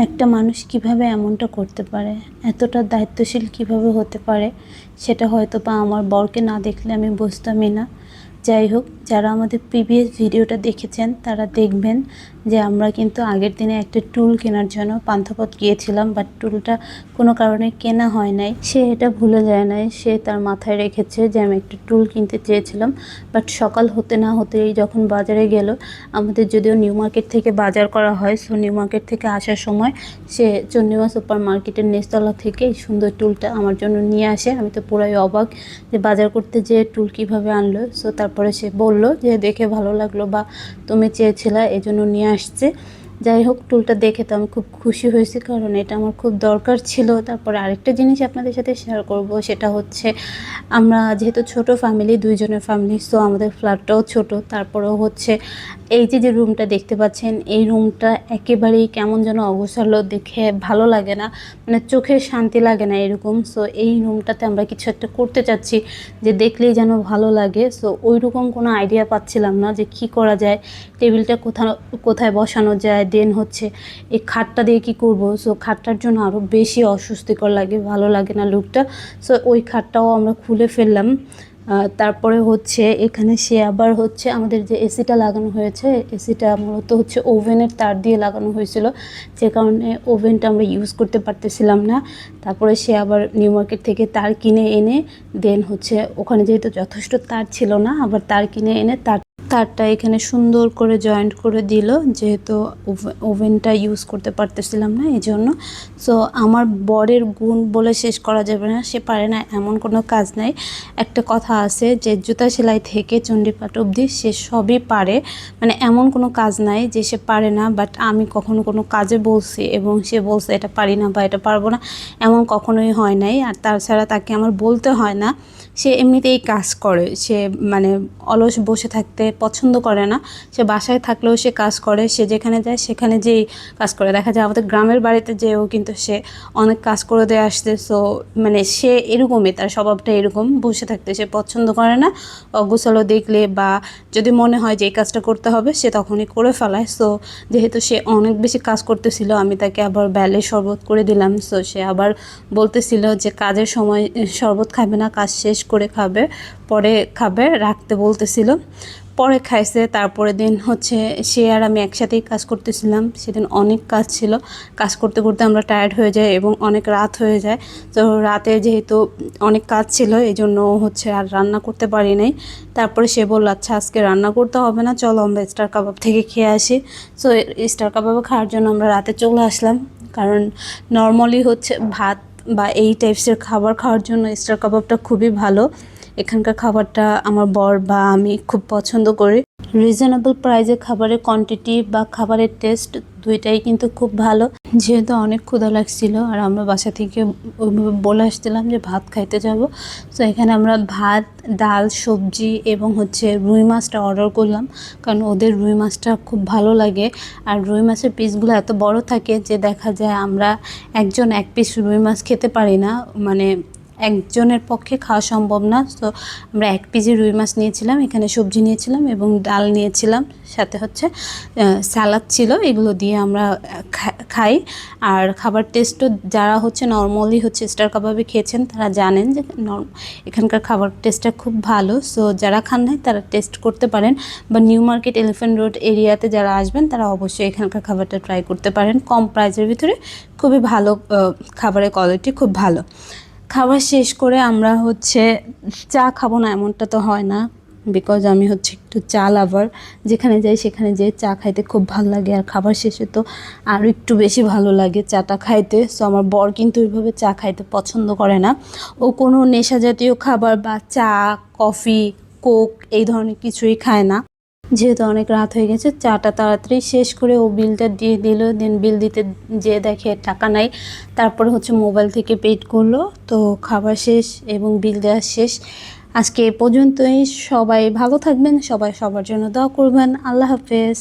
একটা মানুষ কিভাবে এমনটা করতে পারে, এতটা দায়িত্বশীল কিভাবে হতে পারে, সেটা হয়তো বা আমার বরকে না দেখলে আমি বুঝতামই না। যাই হোক, যারা আমাদের প্রিভিয়াস ভিডিওটা দেখেছেন তারা দেখবেন যে আমরা কিন্তু আগের দিনে একটা টুল কেনার জন্য পান্থপথ গিয়েছিলাম, বাট টুলটা কোনো কারণে কেনা হয় নাই। সে এটা ভুলে যায় নাই, সে তার মাথায় রেখেছে যে আমি একটা টুল কিনতে চেয়েছিলাম। বাট সকাল হতে না হতেই যখন বাজারে গেল, আমাদের যদিও নিউ মার্কেট থেকে বাজার করা হয়, সো নিউ মার্কেট থেকে আসার সময় সে চন্ডিমা সুপার মার্কেটের নিচতলা থেকে এই সুন্দর টুলটা আমার জন্য নিয়ে আসে। আমি তো পুরাই অবাক যে বাজার করতে যে টুল কিভাবে আনলো। সো তারপরে সে বলল যে দেখে ভালো লাগলো বা তুমি চেয়েছিলা, এই জন্য নিয়ে আসছে। যাই হোক, টুলটা দেখে তো আমি খুব খুশি হয়েছি, কারণ এটা আমার খুব দরকার ছিল। তারপরে আরেকটা জিনিস আপনাদের সাথে শেয়ার করব, সেটা হচ্ছে আমরা যেহেতু ছোট ফ্যামিলি, দুইজনের ফ্যামিলি, সো আমাদের ফ্ল্যাটটাও ছোট। তারপরেও হচ্ছে এই যে রুমটা দেখতে পাচ্ছেন, এই রুমটা একেবারেই কেমন যেন অগোছালো, দেখে ভালো লাগে না, মানে চোখের শান্তি লাগে না এরকম। সো এই রুমটাতে আমরা কিছু একটা করতে চাচ্ছি যে দেখলেই যেন ভালো লাগে। সো ওই রকম কোনো আইডিয়া পাচ্ছিলাম না যে কি করা যায়, টেবিলটা কোথায় বসানো যায়, দেন হচ্ছে এই খাটটা দিয়ে কি করব। সো খাটটার জন্য আরও বেশি অস্বস্তিকর লাগে, ভালো লাগে না লুকটা। সো ওই খাটটাও আমরা খুলে ফেললাম। তারপরে হচ্ছে এখানে সে আবার হচ্ছে আমাদের যে এসিটা লাগানো হয়েছে, এসিটা মূলত হচ্ছে ওভেনের তার দিয়ে লাগানো হয়েছিল, যে কারণে ওভেনটা আমরা ইউজ করতে পারতেছিলাম না। তারপরে সে আবার নিউ মার্কেট থেকে তার কিনে এনে দেন হচ্ছে ওখানে যেহেতু যথেষ্ট তার ছিল না, আবার তার কিনে এনে তারটা এখানে সুন্দর করে জয়েন্ট করে দিল, যেহেতু ওভেনটা ইউজ করতে পারতেছিলাম না এই জন্য। সো আমার বরের গুণ বলে শেষ করা যাবে না, সে পারে না এমন কোনো কাজ নাই। একটা কথা আছে যে জুতা সেলাই থেকে চণ্ডীপাঠ অবধি সে সবই পারে, মানে এমন কোনো কাজ নাই যে সে পারে না। বাট আমি কখনো কোনো কাজে বলছি এবং সে বলছে এটা পারি না বা এটা পারবো না, এমন কখনোই হয় নাই। আর তাছাড়া তাকে আমার বলতে হয় না, সে এমনিতেই কাজ করে। সে মানে অলস বসে থাকতে পছন্দ করে না, সে বাসায় থাকলেও সে কাজ করে, সে যেখানে যায় সেখানে যেই কাজ করে। দেখা যায় আমাদের গ্রামের বাড়িতে যেও কিন্তু সে অনেক কাজ করে দিয়ে আসছে। সো মানে সে এরকমই, তার স্বভাবটা এরকম, বসে থাকতে সে পছন্দ করে না। অগোছালো দেখলে বা যদি মনে হয় যে এই কাজটা করতে হবে, সে তখনই করে ফেলায়। সো যেহেতু সে অনেক বেশি কাজ করতেছিল, আমি তাকে আবার বেলে শরবত করে দিলাম। সো সে আবার বলতেছিল যে কাজের সময় শরবত খাবে না, কাজ শেষ করে খাবে, পরে খাবে, রাখতে বলতেছিল। পরে খাইছে। তারপরে দিন হচ্ছে সে আর আমি একসাথেই কাজ করতেছিলাম। সেদিন অনেক কাজ ছিল, কাজ করতে করতে আমরা টায়ার্ড হয়ে যাই এবং অনেক রাত হয়ে যায়। তো রাতে যেহেতু অনেক কাজ ছিল এই জন্য হচ্ছে আর রান্না করতে পারি নাই। তারপরে সে বলল আচ্ছা আজকে রান্না করতে হবে না, চলো আমরা স্টার কাবাব থেকে খেয়ে আসি। সো স্টার কাবাব খাওয়ার জন্য আমরা রাতে চলে আসলাম, কারণ নর্মালি হচ্ছে ভাত বা এই টাইপসের খাবার খাওয়ার জন্য স্টার কাবাবটা খুবই ভালো। এখানকার খাবারটা আমার বর বা আমি খুব পছন্দ করি। রিজনেবল প্রাইসে খাবারের কোয়ান্টিটি বা খাবারের টেস্ট দুইটাই কিন্তু খুব ভালো। যেহেতু অনেক ক্ষুধা লাগছিল আর আমরা বাসা থেকে ওইভাবে বলে আসছিলাম যে ভাত খাইতে যাব, তো এখানে আমরা ভাত, ডাল, সবজি এবং হচ্ছে রুই মাছটা অর্ডার করলাম, কারণ ওদের রুই মাছটা খুব ভালো লাগে। আর রুই মাছের পিসগুলো এত বড় থাকে যে দেখা যায় আমরা একজন এক পিস রুই মাছ খেতে পারি না, মানে একজনের পক্ষে খাওয়া সম্ভব না। তো আমরা এক পিজি রুই মাছ নিয়েছিলাম, এখানে সবজি নিয়েছিলাম এবং ডাল নিয়েছিলাম, সাথে হচ্ছে স্যালাড ছিল। এগুলো দিয়ে আমরা খাই। আর খাবার টেস্টও যারা হচ্ছে নর্মালি হচ্ছে স্টার কাবাবে খেয়েছেন তারা জানেন যে এখানকার খাবার টেস্টটা খুব ভালো। সো যারা খান নাই তারা টেস্ট করতে পারেন, বা নিউ মার্কেট এলিফ্যান্ট রোড এরিয়াতে যারা আসবেন তারা অবশ্যই এখানকার খাবারটা ট্রাই করতে পারেন। কম প্রাইসের ভিতরে খুবই ভালো, খাবারের কোয়ালিটি খুব ভালো। খাবার শেষ করে আমরা হচ্ছে চা খাবো না এমনটা তো হয় না, বিকজ আমি হচ্ছে একটু চা লাভার, যেখানে যাই সেখানে যেয়ে চা খাইতে খুব ভালো লাগে। আর খাবার শেষে তো আরও একটু বেশি ভালো লাগে চাটা খাইতে। সো আমার বর কিন্তু ওইভাবে চা খাইতে পছন্দ করে না, ও কোনো নেশা জাতীয় খাবার বা চা, কফি, কোক এই ধরনের কিছুই খায় না। যেহেতু অনেক রাত হয়ে গেছে, চাটা তাড়াতাড়ি শেষ করে ও বিলটা দিয়ে দিল। দেন বিল দিতে যেয়ে দেখে টাকা নাই, তারপরে হচ্ছে মোবাইল থেকে পেড করলো। তো খাবার শেষ এবং বিল দেওয়া শেষ। আজকে এ পর্যন্তই। সবাই ভালো থাকবেন, সবাই সবার জন্য দোয়া করবেন। আল্লাহ হাফেজ।